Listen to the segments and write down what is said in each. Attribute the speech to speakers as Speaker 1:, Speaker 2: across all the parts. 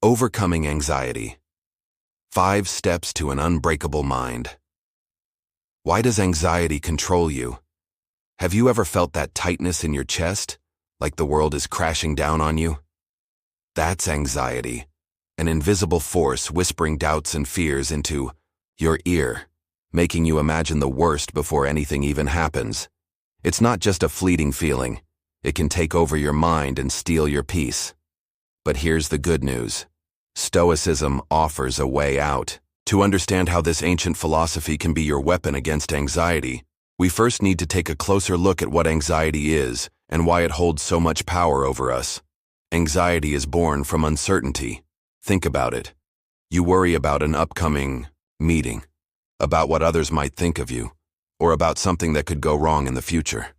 Speaker 1: Overcoming anxiety. 5 steps to an unbreakable mind. Why does anxiety control you? Have you ever felt that tightness in your chest, like the world is crashing down on you? That's anxiety, an invisible force whispering doubts and fears into your ear, making you imagine the worst before anything even happens. It's not just a fleeting feeling. It can take over your mind and steal your peace. But here's the good news. Stoicism offers a way out. To understand how this ancient philosophy can be your weapon against anxiety, we first need to take a closer look at what anxiety is and why it holds so much power over us. Anxiety is born from uncertainty. Think about it. You worry about an upcoming meeting, about what others might think of you, or about something that could go wrong in the future.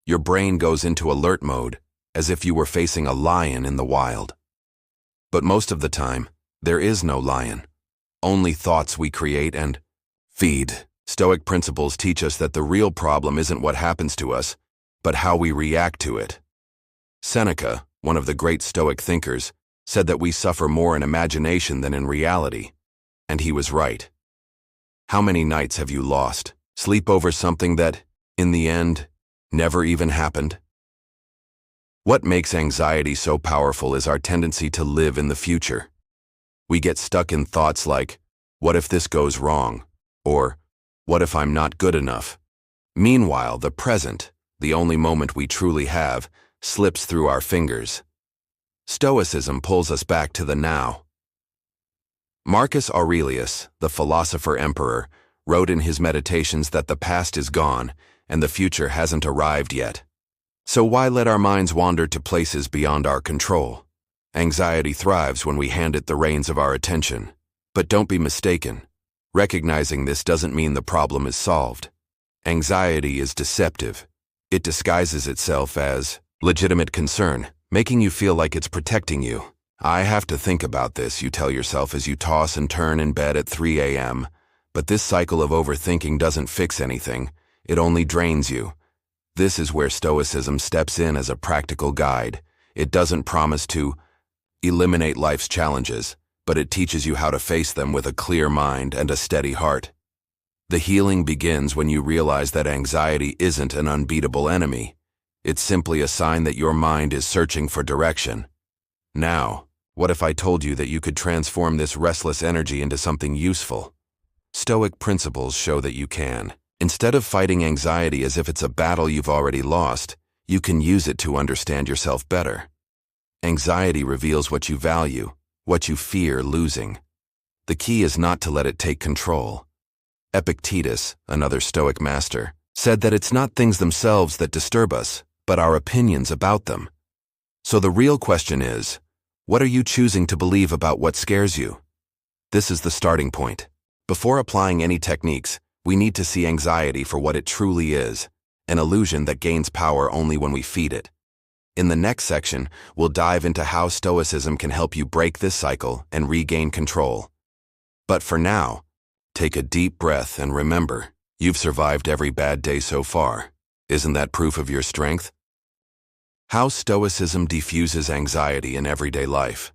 Speaker 1: Your brain goes into alert mode, as if you were facing a lion in the wild. But most of the time, there is no lion. Only thoughts we create and feed. Stoic principles teach us that the real problem isn't what happens to us, but how we react to it. Seneca, one of the great Stoic thinkers, said that we suffer more in imagination than in reality, and he was right. How many nights have you lost sleep over something that, in the end, never even happened? What makes anxiety so powerful is our tendency to live in the future. We get stuck in thoughts like, what if this goes wrong? Or, what if I'm not good enough? Meanwhile, the present, the only moment we truly have, slips through our fingers. Stoicism pulls us back to the now. Marcus Aurelius, the philosopher-emperor, wrote in his Meditations that the past is gone and the future hasn't arrived yet. So why let our minds wander to places beyond our control? Anxiety thrives when we hand it the reins of our attention. But don't be mistaken. Recognizing this doesn't mean the problem is solved. Anxiety is deceptive. It disguises itself as legitimate concern, making you feel like it's protecting you. I have to think about this, you tell yourself as you toss and turn in bed at 3 a.m. But this cycle of overthinking doesn't fix anything. It only drains you. This is where Stoicism steps in as a practical guide. It doesn't promise to eliminate life's challenges, but it teaches you how to face them with a clear mind and a steady heart. The healing begins when you realize that anxiety isn't an unbeatable enemy. It's simply a sign that your mind is searching for direction. Now, what if I told you that you could transform this restless energy into something useful? Stoic principles show that you can. Instead of fighting anxiety as if it's a battle you've already lost, you can use it to understand yourself better. Anxiety reveals what you value, what you fear losing. The key is not to let it take control. Epictetus, another Stoic master, said that it's not things themselves that disturb us, but our opinions about them. So the real question is, what are you choosing to believe about what scares you? This is the starting point. Before applying any techniques, we need to see anxiety for what it truly is, an illusion that gains power only when we feed it. In the next section, we'll dive into how Stoicism can help you break this cycle and regain control. But for now, take a deep breath and remember, you've survived every bad day so far. Isn't that proof of your strength? How Stoicism diffuses anxiety in everyday life.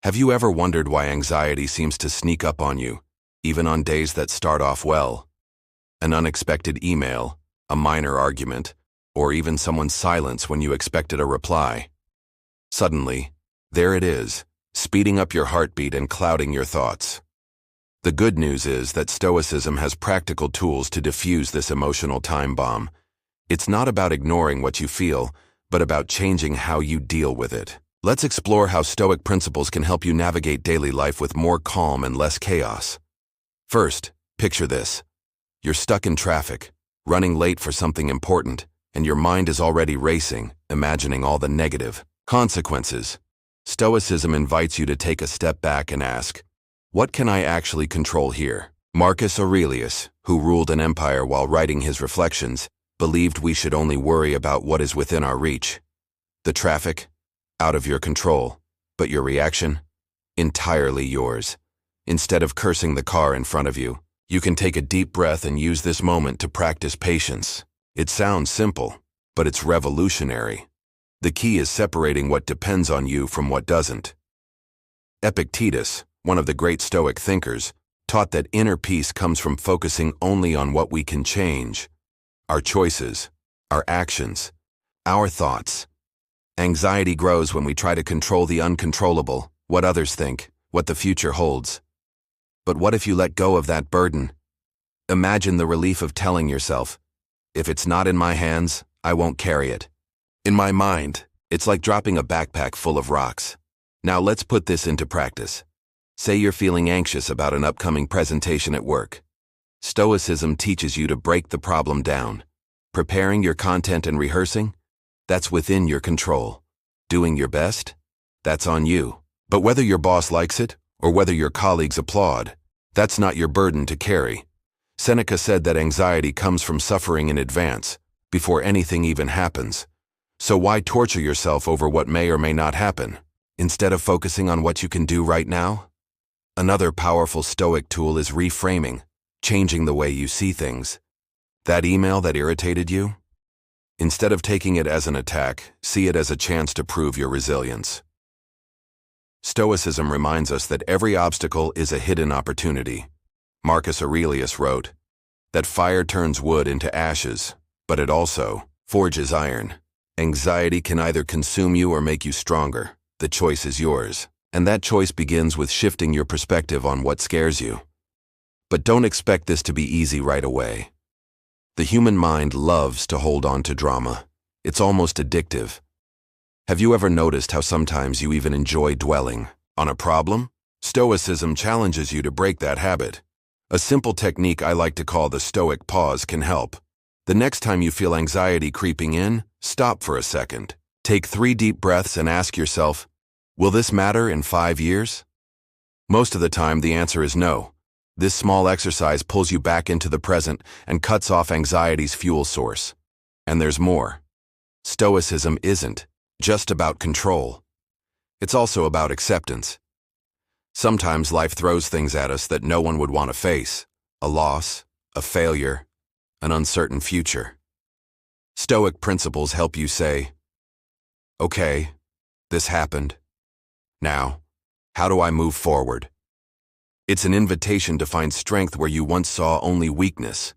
Speaker 1: Have you ever wondered why anxiety seems to sneak up on you, even on days that start off well? An unexpected email, a minor argument, or even someone's silence when you expected a reply. Suddenly, there it is, speeding up your heartbeat and clouding your thoughts. The good news is that Stoicism has practical tools to diffuse this emotional time bomb. It's not about ignoring what you feel, but about changing how you deal with it. Let's explore how Stoic principles can help you navigate daily life with more calm and less chaos. First, picture this. You're stuck in traffic, running late for something important, and your mind is already racing, imagining all the negative consequences. Stoicism invites you to take a step back and ask, what can I actually control here? Marcus Aurelius, who ruled an empire while writing his reflections, believed we should only worry about what is within our reach. The traffic, out of your control, but your reaction, entirely yours. Instead of cursing the car in front of you, you can take a deep breath and use this moment to practice patience. It sounds simple, but it's revolutionary. The key is separating what depends on you from what doesn't. Epictetus, one of the great Stoic thinkers, taught that inner peace comes from focusing only on what we can change: our choices, our actions, our thoughts. Anxiety grows when we try to control the uncontrollable, what others think, what the future holds. But what if you let go of that burden? Imagine the relief of telling yourself, if it's not in my hands, I won't carry it. In my mind, it's like dropping a backpack full of rocks. Now let's put this into practice. Say you're feeling anxious about an upcoming presentation at work. Stoicism teaches you to break the problem down. Preparing your content and rehearsing? That's within your control. Doing your best? That's on you. But whether your boss likes it, or whether your colleagues applaud, that's not your burden to carry. Seneca said that anxiety comes from suffering in advance, before anything even happens. So why torture yourself over what may or may not happen, instead of focusing on what you can do right now? Another powerful Stoic tool is reframing, changing the way you see things. That email that irritated you? Instead of taking it as an attack, see it as a chance to prove your resilience. Stoicism reminds us that every obstacle is a hidden opportunity. Marcus Aurelius wrote that fire turns wood into ashes, but it also forges iron. Anxiety can either consume you or make you stronger. The choice is yours, and that choice begins with shifting your perspective on what scares you. But don't expect this to be easy right away. The human mind loves to hold on to drama. It's almost addictive. Have you ever noticed how sometimes you even enjoy dwelling on a problem? Stoicism challenges you to break that habit. A simple technique I like to call the Stoic pause can help. The next time you feel anxiety creeping in, stop for a second. Take 3 deep breaths and ask yourself, will this matter in 5 years? Most of the time, the answer is no. This small exercise pulls you back into the present and cuts off anxiety's fuel source. And there's more. Stoicism isn't just about control. It's also about acceptance. Sometimes life throws things at us that no one would want to face: a loss, a failure, an uncertain future. Stoic principles help you say, okay, this happened. Now, how do I move forward? It's an invitation to find strength where you once saw only weakness.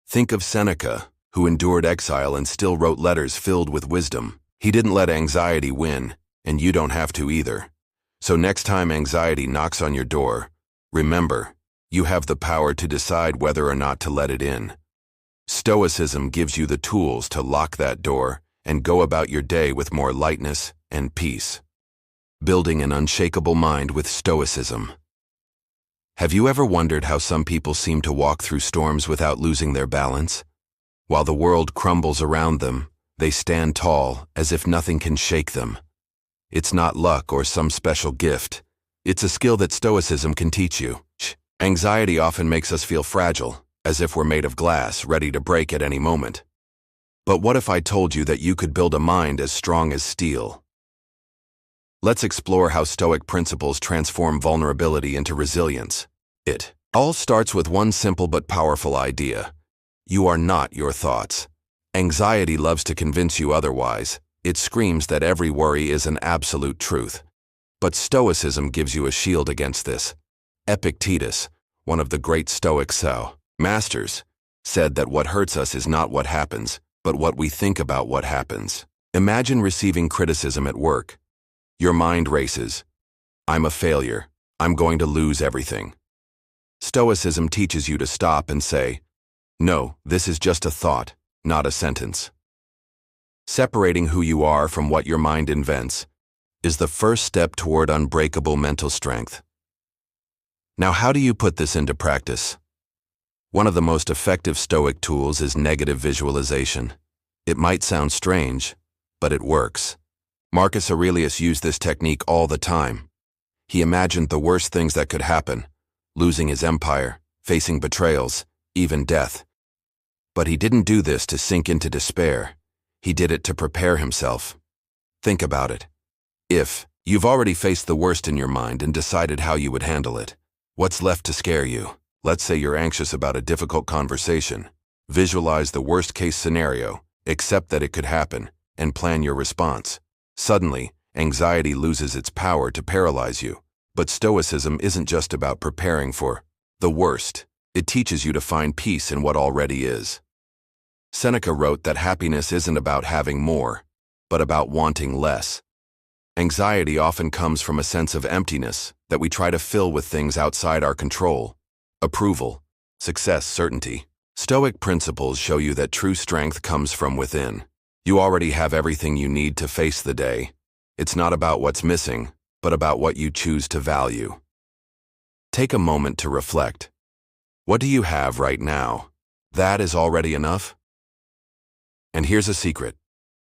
Speaker 1: Think of Seneca, who endured exile and still wrote letters filled with wisdom. He didn't let anxiety win, and you don't have to either. So next time anxiety knocks on your door, remember, you have the power to decide whether or not to let it in. Stoicism gives you the tools to lock that door and go about your day with more lightness and peace. Building an unshakable mind with Stoicism. Have you ever wondered how some people seem to walk through storms without losing their balance? While the world crumbles around them, they stand tall as if nothing can shake them. It's not luck or some special gift. It's a skill that Stoicism can teach you. Anxiety often makes us feel fragile, as if we're made of glass, ready to break at any moment. But what if I told you that you could build a mind as strong as steel? Let's explore how Stoic principles transform vulnerability into resilience. It all starts with one simple but powerful idea. You are not your thoughts. Anxiety loves to convince you otherwise. It screams that every worry is an absolute truth. But Stoicism gives you a shield against this. Epictetus, one of the great Stoic masters, said that what hurts us is not what happens, but what we think about what happens. Imagine receiving criticism at work. Your mind races. I'm a failure. I'm going to lose everything. Stoicism teaches you to stop and say, no, this is just a thought, not a sentence. Separating who you are from what your mind invents is the first step toward unbreakable mental strength. Now, how do you put this into practice? One of the most effective Stoic tools is negative visualization. It might sound strange, but it works. Marcus Aurelius used this technique all the time. He imagined the worst things that could happen: losing his empire, facing betrayals, even death. But he didn't do this to sink into despair. He did it to prepare himself. Think about it. If you've already faced the worst in your mind and decided how you would handle it, what's left to scare you? Let's say you're anxious about a difficult conversation. Visualize the worst-case scenario, accept that it could happen, and plan your response. Suddenly, anxiety loses its power to paralyze you. But Stoicism isn't just about preparing for the worst. It teaches you to find peace in what already is. Seneca wrote that happiness isn't about having more, but about wanting less. Anxiety often comes from a sense of emptiness that we try to fill with things outside our control: approval, success, certainty. Stoic principles show you that true strength comes from within. You already have everything you need to face the day. It's not about what's missing, but about what you choose to value. Take a moment to reflect. What do you have right now? That is already enough? And here's a secret.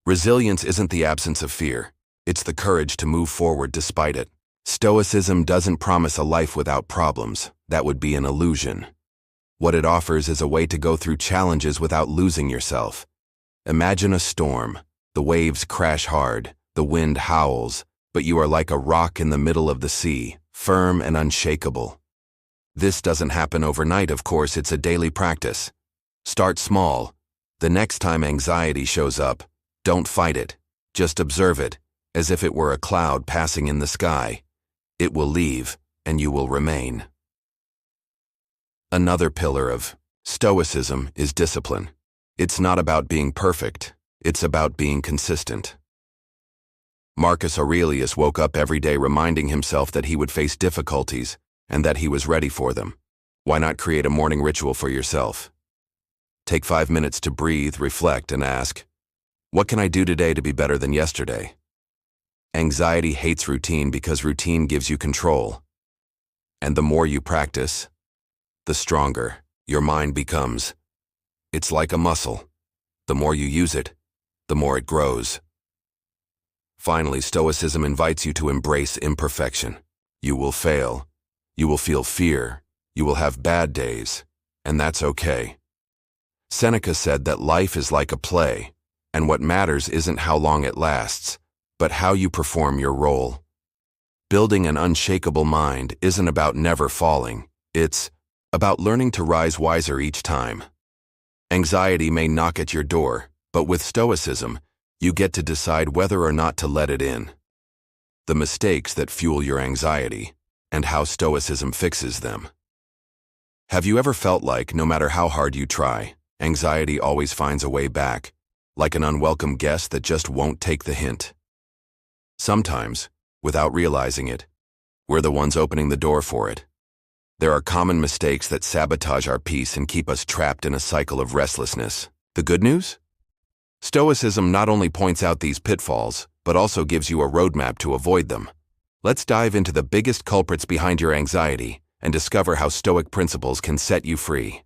Speaker 1: Resilience isn't the absence of fear. It's the courage to move forward despite it. Stoicism doesn't promise a life without problems. That would be an illusion. What it offers is a way to go through challenges without losing yourself. Imagine a storm. The waves crash hard, the wind howls, but you are like a rock in the middle of the sea, firm and unshakable. This doesn't happen overnight, of course. It's a daily practice. Start small. The next time anxiety shows up, don't fight it. Just observe it, as if it were a cloud passing in the sky. It will leave, and you will remain. Another pillar of Stoicism is discipline. It's not about being perfect. It's about being consistent. Marcus Aurelius woke up every day reminding himself that he would face difficulties and that he was ready for them. Why not create a morning ritual for yourself? Take 5 minutes to breathe, reflect, and ask, what can I do today to be better than yesterday? Anxiety hates routine because routine gives you control. And the more you practice, the stronger your mind becomes. It's like a muscle. The more you use it, the more it grows. Finally, Stoicism invites you to embrace imperfection. You will fail. You will feel fear. You will have bad days. And that's okay. Seneca said that life is like a play, and what matters isn't how long it lasts, but how you perform your role. Building an unshakable mind isn't about never falling. It's about learning to rise wiser each time. Anxiety may knock at your door, but with Stoicism, you get to decide whether or not to let it in. The mistakes that fuel your anxiety, and how Stoicism fixes them. Have you ever felt like, no matter how hard you try, anxiety always finds a way back, like an unwelcome guest that just won't take the hint? Sometimes, without realizing it, we're the ones opening the door for it. There are common mistakes that sabotage our peace and keep us trapped in a cycle of restlessness. The good news? Stoicism not only points out these pitfalls, but also gives you a roadmap to avoid them. Let's dive into the biggest culprits behind your anxiety and discover how Stoic principles can set you free.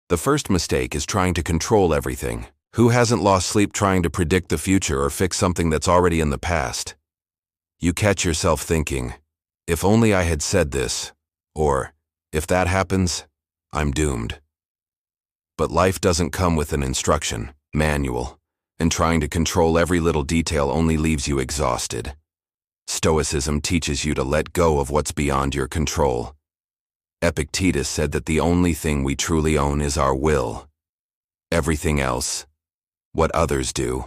Speaker 1: The first mistake is trying to control everything. Who hasn't lost sleep trying to predict the future or fix something that's already in the past? You catch yourself thinking, if only I had said this, or if that happens, I'm doomed. But life doesn't come with an instruction manual, and trying to control every little detail only leaves you exhausted. Stoicism teaches you to let go of what's beyond your control. Epictetus said that the only thing we truly own is our will. Everything else, what others do,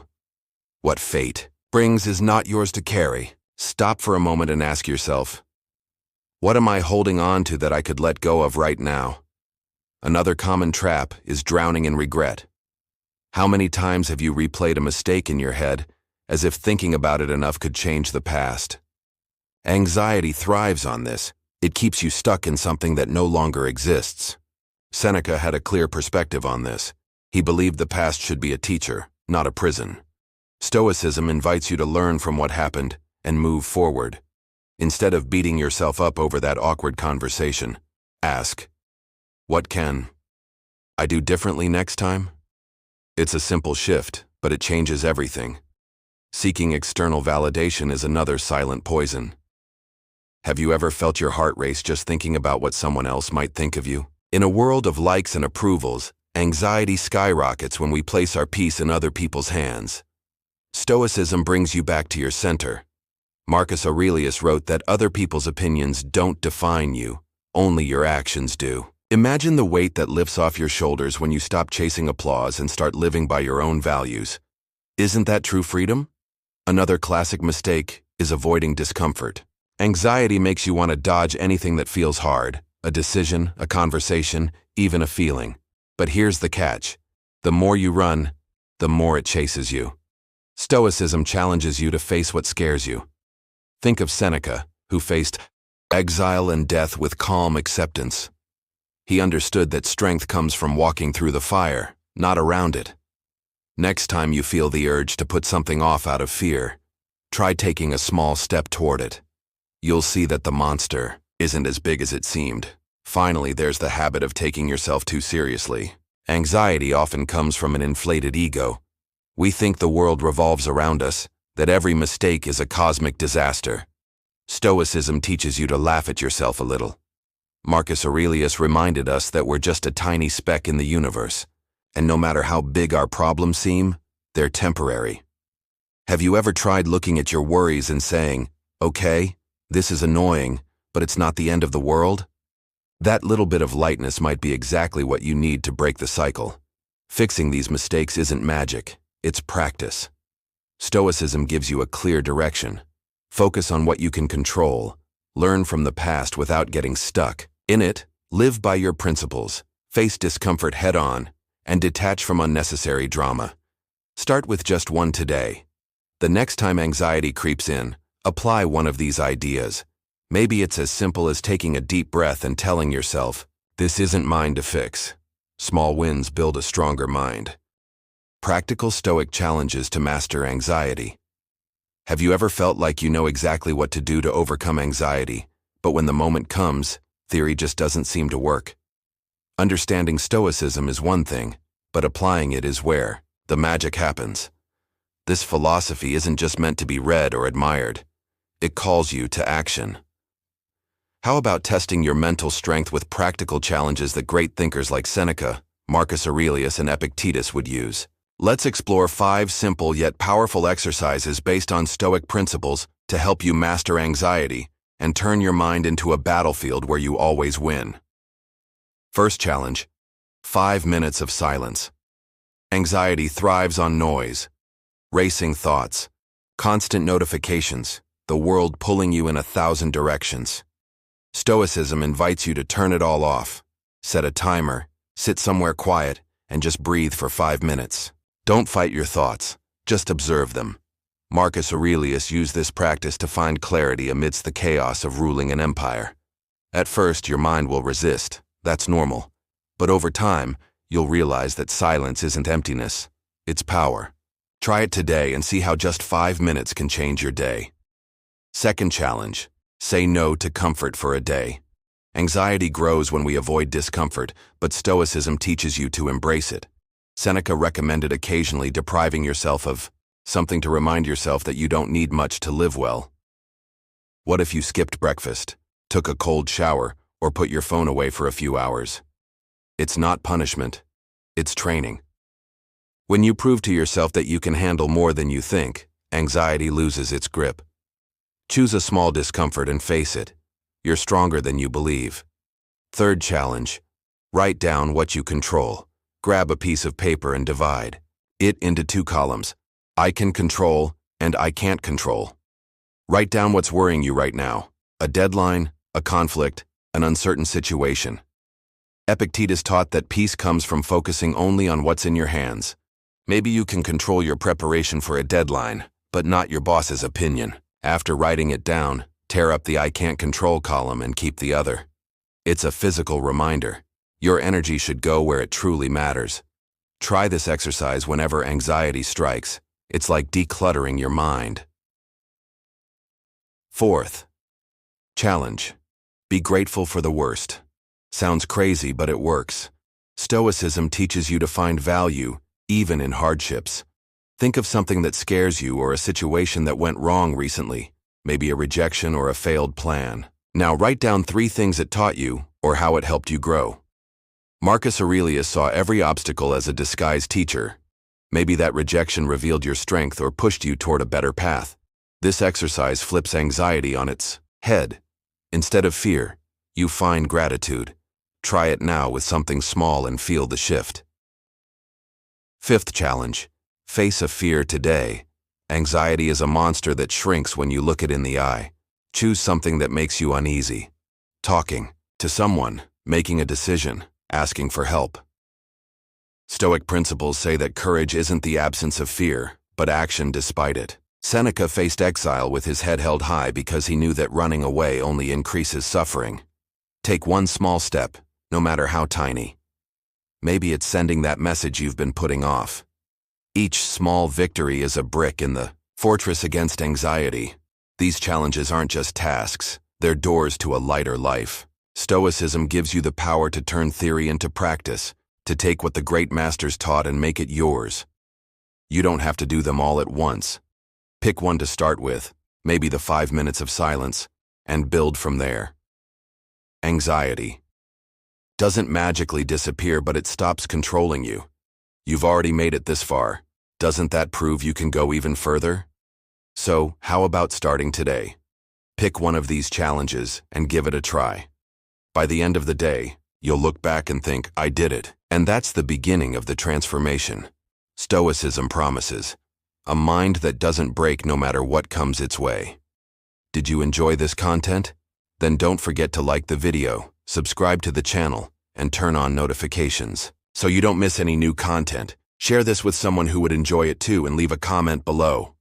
Speaker 1: what fate brings, is not yours to carry. Stop for a moment and ask yourself, what am I holding on to that I could let go of right now? Another common trap is drowning in regret. How many times have you replayed a mistake in your head, as if thinking about it enough could change the past? Anxiety thrives on this. It keeps you stuck in something that no longer exists. Seneca had a clear perspective on this. He believed the past should be a teacher, not a prison. Stoicism invites you to learn from what happened and move forward. Instead of beating yourself up over that awkward conversation, ask, what can I do differently next time? It's a simple shift, but it changes everything. Seeking external validation is another silent poison. Have you ever felt your heart race just thinking about what someone else might think of you? In a world of likes and approvals, anxiety skyrockets when we place our peace in other people's hands. Stoicism brings you back to your center. Marcus Aurelius wrote that other people's opinions don't define you, only your actions do. Imagine the weight that lifts off your shoulders when you stop chasing applause and start living by your own values. Isn't that true freedom? Another classic mistake is avoiding discomfort. Anxiety makes you want to dodge anything that feels hard, a decision, a conversation, even a feeling. But here's the catch. The more you run, the more it chases you. Stoicism challenges you to face what scares you. Think of Seneca, who faced exile and death with calm acceptance. He understood that strength comes from walking through the fire, not around it. Next time you feel the urge to put something off out of fear, try taking a small step toward it. You'll see that the monster isn't as big as it seemed. Finally, there's the habit of taking yourself too seriously. Anxiety often comes from an inflated ego. We think the world revolves around us, that every mistake is a cosmic disaster. Stoicism teaches you to laugh at yourself a little. Marcus Aurelius reminded us that we're just a tiny speck in the universe, and no matter how big our problems seem, they're temporary. Have you ever tried looking at your worries and saying, "Okay, this is annoying, but it's not the end of the world"? That little bit of lightness might be exactly what you need to break the cycle. Fixing these mistakes isn't magic, it's practice. Stoicism gives you a clear direction. Focus on what you can control. Learn from the past without getting stuck. In it, live by your principles, face discomfort head-on, and detach from unnecessary drama. Start with just one today. The next time anxiety creeps in, apply one of these ideas. Maybe it's as simple as taking a deep breath and telling yourself, "This isn't mine to fix." Small wins build a stronger mind. Practical Stoic challenges to master anxiety. Have you ever felt like you know exactly what to do to overcome anxiety, but when the moment comes, theory just doesn't seem to work? Understanding Stoicism is one thing, but applying it is where the magic happens. This philosophy isn't just meant to be read or admired. It calls you to action. How about testing your mental strength with practical challenges that great thinkers like Seneca, Marcus Aurelius, and Epictetus would use? Let's explore 5 simple yet powerful exercises based on Stoic principles to help you master anxiety and turn your mind into a battlefield where you always win. First challenge: 5 minutes of silence. Anxiety thrives on noise, racing thoughts, constant notifications, the world pulling you in 1,000 directions. Stoicism invites you to turn it all off. Set a timer, sit somewhere quiet, and just breathe for 5 minutes. Don't fight your thoughts, just observe them. Marcus Aurelius used this practice to find clarity amidst the chaos of ruling an empire. At first, your mind will resist. That's normal. But over time, you'll realize that silence isn't emptiness, it's power. Try it today and see how just 5 minutes can change your day. Second challenge: say no to comfort for a day. Anxiety grows when we avoid discomfort, but Stoicism teaches you to embrace it. Seneca recommended occasionally depriving yourself of something to remind yourself that you don't need much to live well. What if you skipped breakfast, took a cold shower, or put your phone away for a few hours? It's not punishment, it's training. When you prove to yourself that you can handle more than you think, anxiety loses its grip. Choose a small discomfort and face it. You're stronger than you believe. Third challenge: write down what you control. Grab a piece of paper and divide it into 2 columns: I can control and I can't control. Write down what's worrying you right now: a deadline, a conflict, an uncertain situation. Epictetus taught that peace comes from focusing only on what's in your hands. Maybe you can control your preparation for a deadline, but not your boss's opinion. After writing it down, tear up the I can't control column and keep the other. It's a physical reminder. Your energy should go where it truly matters. Try this exercise whenever anxiety strikes. It's like decluttering your mind. Fourth challenge: be grateful for the worst. Sounds crazy, but it works. Stoicism teaches you to find value, even in hardships. Think of something that scares you or a situation that went wrong recently, maybe a rejection or a failed plan. Now write down 3 things it taught you or how it helped you grow. Marcus Aurelius saw every obstacle as a disguised teacher. Maybe that rejection revealed your strength or pushed you toward a better path. This exercise flips anxiety on its head. Instead of fear, you find gratitude. Try it now with something small and feel the shift. Fifth challenge: face a fear today. Anxiety is a monster that shrinks when you look it in the eye. Choose something that makes you uneasy. Talking to someone, making a decision, asking for help. Stoic principles say that courage isn't the absence of fear, but action despite it. Seneca faced exile with his head held high because he knew that running away only increases suffering. Take one small step, no matter how tiny. Maybe it's sending that message you've been putting off. Each small victory is a brick in the fortress against anxiety. These challenges aren't just tasks, they're doors to a lighter life. Stoicism gives you the power to turn theory into practice, to take what the great masters taught and make it yours. You don't have to do them all at once. Pick one to start with, maybe the 5 minutes of silence, and build from there. Anxiety doesn't magically disappear, but it stops controlling you. You've already made it this far. Doesn't that prove you can go even further? So, how about starting today? Pick one of these challenges and give it a try. By the end of the day, you'll look back and think, I did it. And that's the beginning of the transformation. Stoicism promises a mind that doesn't break no matter what comes its way. Did you enjoy this content? Then don't forget to like the video, subscribe to the channel, and turn on notifications so you don't miss any new content. Share this with someone who would enjoy it too and leave a comment below.